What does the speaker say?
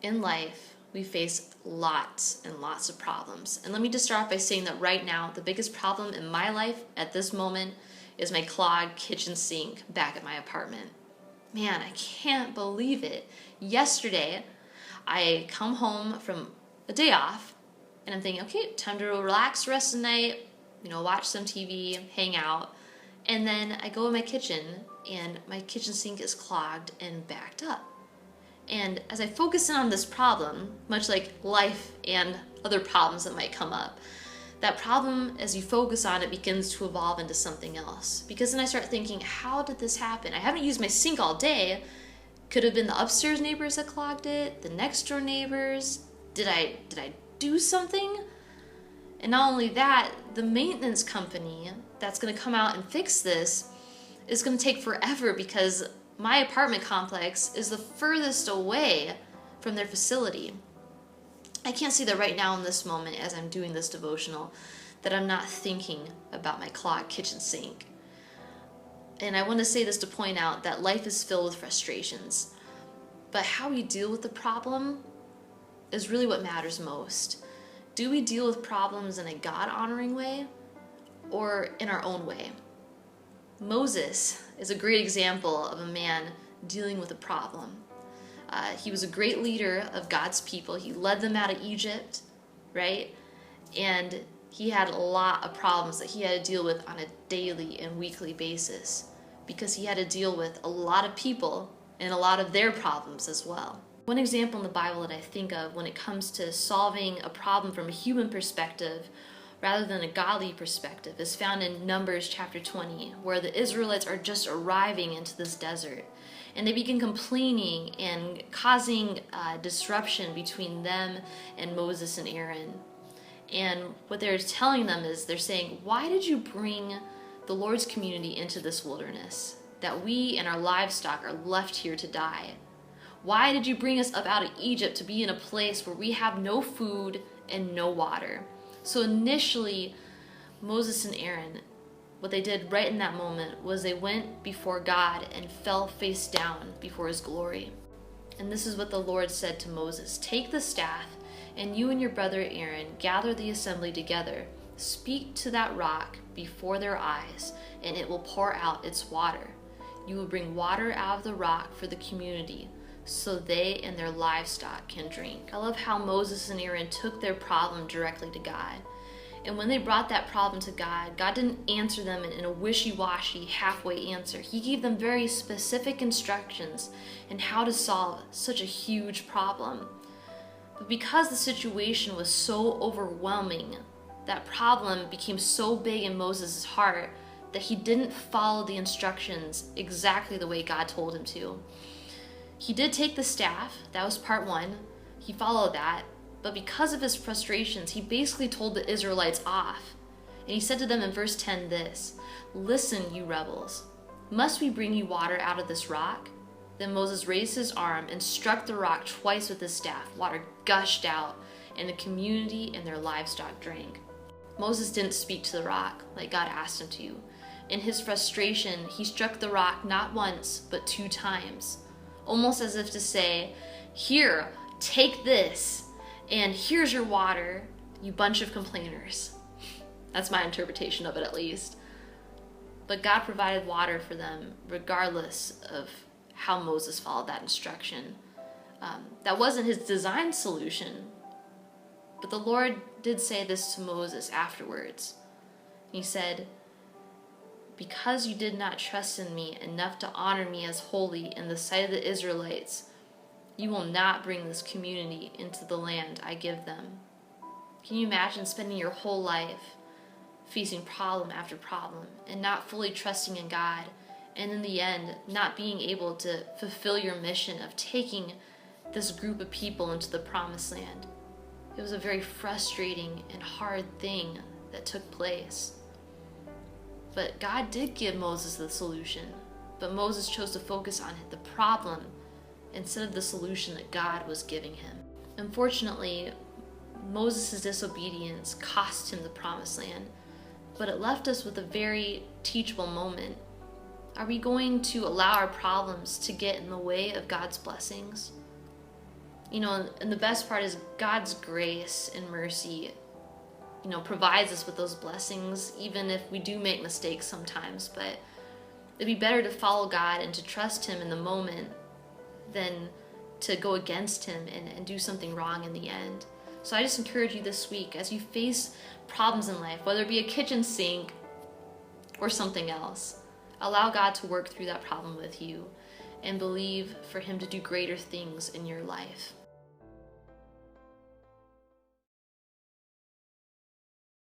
In life, we face lots and lots of problems. And let me just start off by saying that right now, the biggest problem in my life at this moment is my clogged kitchen sink back at my apartment. Man, I can't believe it. Yesterday, I come home from a day off, and I'm thinking, okay, time to relax the rest of the night, watch some TV, hang out. And then I go in my kitchen, and my kitchen sink is clogged and backed up. And as I focus in on this problem, much like life and other problems that might come up, that problem, as you focus on it, begins to evolve into something else. Because then I start thinking, how did this happen? I haven't used my sink all day. Could have been the upstairs neighbors that clogged it, the next door neighbors. Did I do something? And not only that, the maintenance company that's going to come out and fix this is going to take forever because my apartment complex is the furthest away from their facility. I can't see that right now in this moment as I'm doing this devotional that I'm not thinking about my clogged kitchen sink. And I want to say this to point out that life is filled with frustrations, but how we deal with the problem is really what matters most. Do we deal with problems in a God-honoring way or in our own way? Moses is a great example of a man dealing with a problem. He was a great leader of God's people. He led them out of Egypt, right? And he had a lot of problems that he had to deal with on a daily and weekly basis because he had to deal with a lot of people and a lot of their problems as well. One example in the Bible that I think of when it comes to solving a problem from a human perspective rather than a godly perspective is found in Numbers chapter 20, where the Israelites are just arriving into this desert. And they begin complaining and causing disruption between them and Moses and Aaron. And what they're telling them is they're saying, why did you bring the Lord's community into this wilderness, that we and our livestock are left here to die? Why did you bring us up out of Egypt to be in a place where we have no food and no water? So initially, Moses and Aaron, what they did right in that moment was they went before God and fell face down before his glory. And this is what the Lord said to Moses: take the staff, and you and your brother Aaron gather the assembly together. Speak to that rock before their eyes, and it will pour out its water. You will bring water out of the rock for the community, so they and their livestock can drink. I love how Moses and Aaron took their problem directly to God. And when they brought that problem to God, God didn't answer them in a wishy-washy, halfway answer. He gave them very specific instructions in how to solve such a huge problem. But because the situation was so overwhelming, that problem became so big in Moses' heart that he didn't follow the instructions exactly the way God told him to. He did take the staff, that was part one. He followed that, but because of his frustrations, he basically told the Israelites off. And he said to them in verse 10 this: listen, you rebels, must we bring you water out of this rock? Then Moses raised his arm and struck the rock twice with his staff. Water gushed out, and the community and their livestock drank. Moses didn't speak to the rock like God asked him to. In his frustration, he struck the rock not once, but 2 times. Almost as if to say, here, take this, and here's your water, you bunch of complainers. That's my interpretation of it, at least. But God provided water for them regardless of how Moses followed that instruction. That wasn't his design solution, but the Lord did say this to Moses afterwards. He said, because you did not trust in me enough to honor me as holy in the sight of the Israelites, you will not bring this community into the land I give them. Can you imagine spending your whole life facing problem after problem and not fully trusting in God, and in the end, not being able to fulfill your mission of taking this group of people into the promised land? It was a very frustrating and hard thing that took place. But God did give Moses the solution, but Moses chose to focus on the problem instead of the solution that God was giving him. Unfortunately, Moses' disobedience cost him the promised land, but it left us with a very teachable moment. Are we going to allow our problems to get in the way of God's blessings? And the best part is God's grace and mercy, provides us with those blessings, even if we do make mistakes sometimes. But it'd be better to follow God and to trust Him in the moment than to go against Him and do something wrong in the end. So I just encourage you this week, as you face problems in life, whether it be a kitchen sink or something else, allow God to work through that problem with you and believe for Him to do greater things in your life.